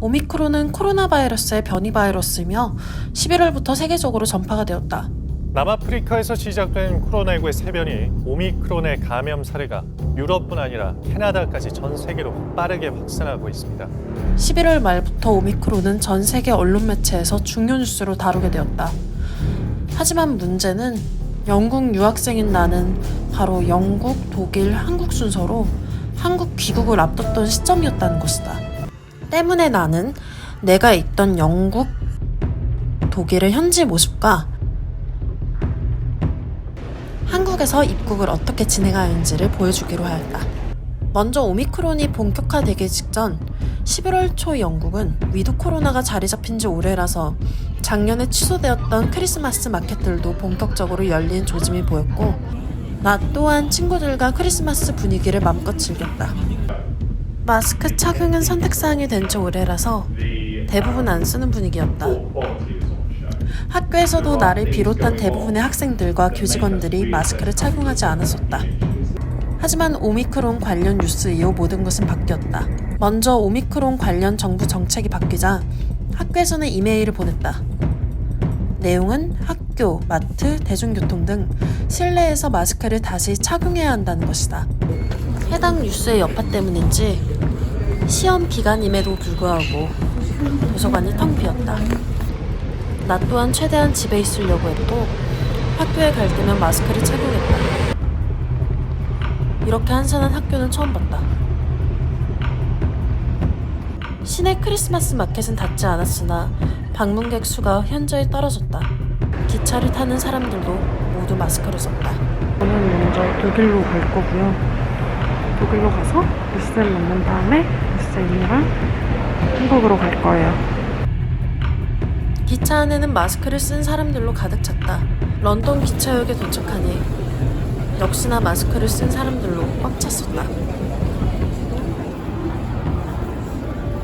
오미크론은 코로나 바이러스의 변이 바이러스이며 11월부터 세계적으로 전파가 되었다. 남아프리카에서 시작된 코로나19의 세변이 오미크론의 감염 사례가 유럽뿐 아니라 캐나다까지 전 세계로 빠르게 확산하고 있습니다. 11월 말부터 오미크론은 전 세계 언론 매체에서 중요 뉴스로 다루게 되었다. 하지만 문제는 영국 유학생인 나는 바로 영국, 독일, 한국 순서로 한국 귀국을 앞뒀던 시점이었다는 것이다. 때문에 나는 내가 있던 영국, 독일의 현지 모습과 한국에서 입국을 어떻게 진행하는지를 보여주기로 하였다. 먼저 오미크론이 본격화되기 직전 11월 초 영국은 위드 코로나가 자리 잡힌 지 오래라서 작년에 취소되었던 크리스마스 마켓들도 본격적으로 열린 조짐이 보였고 나 또한 친구들과 크리스마스 분위기를 맘껏 즐겼다. 마스크 착용은 선택사항이 된 지 오래라서 대부분 안 쓰는 분위기였다. 학교에서도 나를 비롯한 대부분의 학생들과 교직원들이 마스크를 착용하지 않았었다. 하지만 오미크론 관련 뉴스 이후 모든 것은 바뀌었다. 먼저 오미크론 관련 정부 정책이 바뀌자 학교에서는 이메일을 보냈다. 내용은 학교, 마트, 대중교통 등 실내에서 마스크를 다시 착용해야 한다는 것이다. 해당 뉴스의 여파 때문인지 시험 기간임에도 불구하고 도서관이 텅 비었다. 나 또한 최대한 집에 있으려고 했고 학교에 갈 때면 마스크를 착용했다. 이렇게 한산한 학교는 처음 봤다. 시내 크리스마스 마켓은 닫지 않았으나 방문객 수가 현저히 떨어졌다. 기차를 타는 사람들도 모두 마스크를 썼다. 저는 먼저 독일로 갈 거고요. 독일로 가서 리쌤 만난 다음에 리쌤이랑 한국으로 갈 거예요. 기차 안에는 마스크를 쓴 사람들로 가득 찼다. 런던 기차역에 도착하니 역시나 마스크를 쓴 사람들로 꽉 찼었다.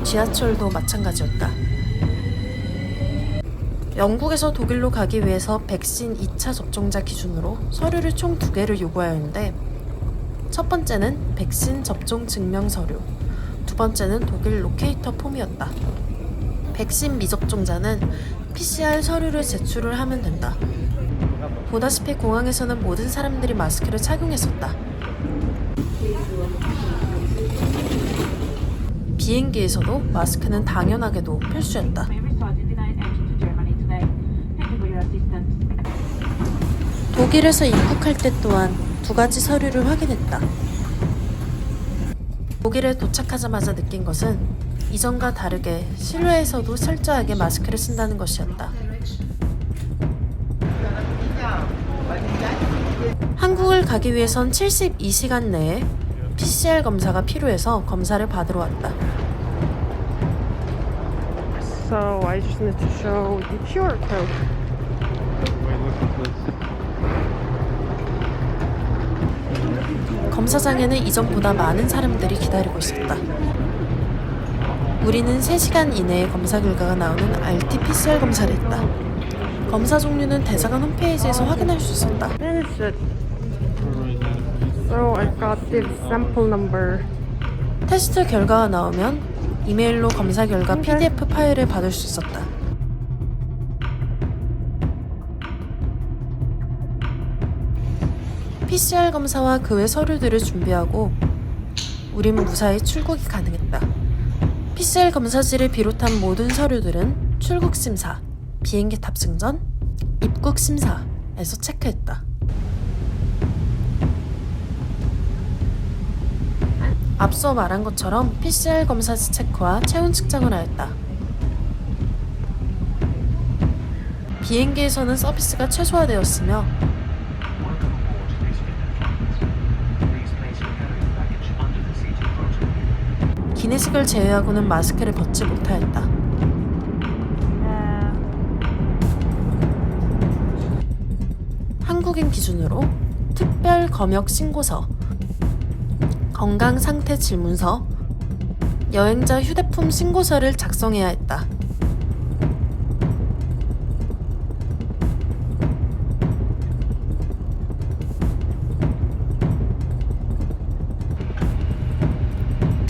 지하철도 마찬가지였다. 영국에서 독일로 가기 위해서 백신 2차 접종자 기준으로 서류를 총 2개를 요구하였는데 첫 번째는 백신 접종 증명 서류, 두 번째는 독일 로케이터 폼이었다. 백신 미접종자는 PCR 서류를 제출을 하면 된다. 보다시피 공항에서는 모든 사람들이 마스크를 착용했었다. 비행기에서도 마스크는 당연하게도 필수였다. 독일에서 입국할 때 또한 2가지 서류를 확인했다. 독일에 도착하자마자 느낀 것은 이전과 다르게 실외에서도 철저하게 마스크를 쓴다는 것이었다. 한국을 가기 위해선 72시간 내에 PCR 검사가 필요해서 검사를 받으러 왔다. So I just need to show the QR code. 검사장에는 이전보다 많은 사람들이 기다리고 있었다. 우리는 3시간 이내에 검사 결과가 나오는 RT-PCR 검사를 했다. 검사 종류는 대사관 홈페이지에서 확인할 수 있었다. Finish it. So I got the sample number. 테스트 결과가 나오면 이메일로 검사 결과 PDF 파일을 받을 수 있었다. PCR 검사와 그 외 서류들을 준비하고 우린 무사히 출국이 가능했다. PCR 검사지를 비롯한 모든 서류들은 출국 심사, 비행기 탑승 전 입국 심사에서 체크했다. 앞서 말한 것처럼 PCR 검사지 체크와 체온 측정을 하였다. 비행기에서는 서비스가 최소화되었으며 기내식을 제외하고는 마스크를 벗지 못하였다. 한국인 기준으로 특별 검역 신고서, 건강 상태 질문서, 여행자 휴대폰 신고서를 작성해야 했다.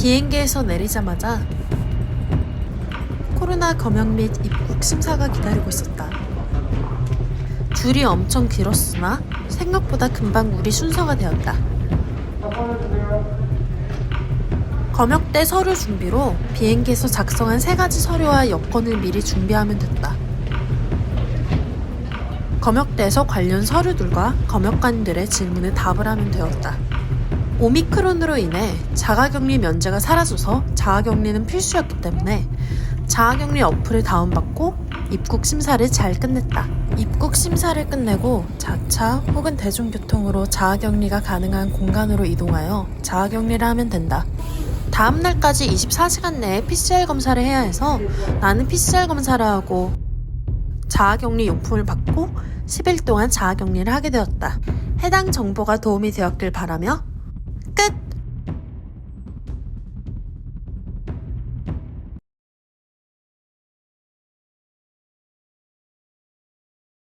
비행기에서 내리자마자 코로나 검역 및 입국 심사가 기다리고 있었다. 줄이 엄청 길었으나 생각보다 금방 우리 순서가 되었다. 검역대 서류 준비로 비행기에서 작성한 3가지 서류와 여권을 미리 준비하면 됐다. 검역대에서 관련 서류들과 검역관들의 질문에 답을 하면 되었다. 오미크론으로 인해 자가격리 면제가 사라져서 자가격리는 필수였기 때문에 자가격리 어플을 다운받고 입국 심사를 잘 끝냈다. 입국 심사를 끝내고 자차 혹은 대중교통으로 자가격리가 가능한 공간으로 이동하여 자가격리를 하면 된다. 다음 날까지 24시간 내에 PCR 검사를 해야 해서 나는 PCR 검사를 하고 자가격리 용품을 받고 10일 동안 자가격리를 하게 되었다. 해당 정보가 도움이 되었길 바라며 끝!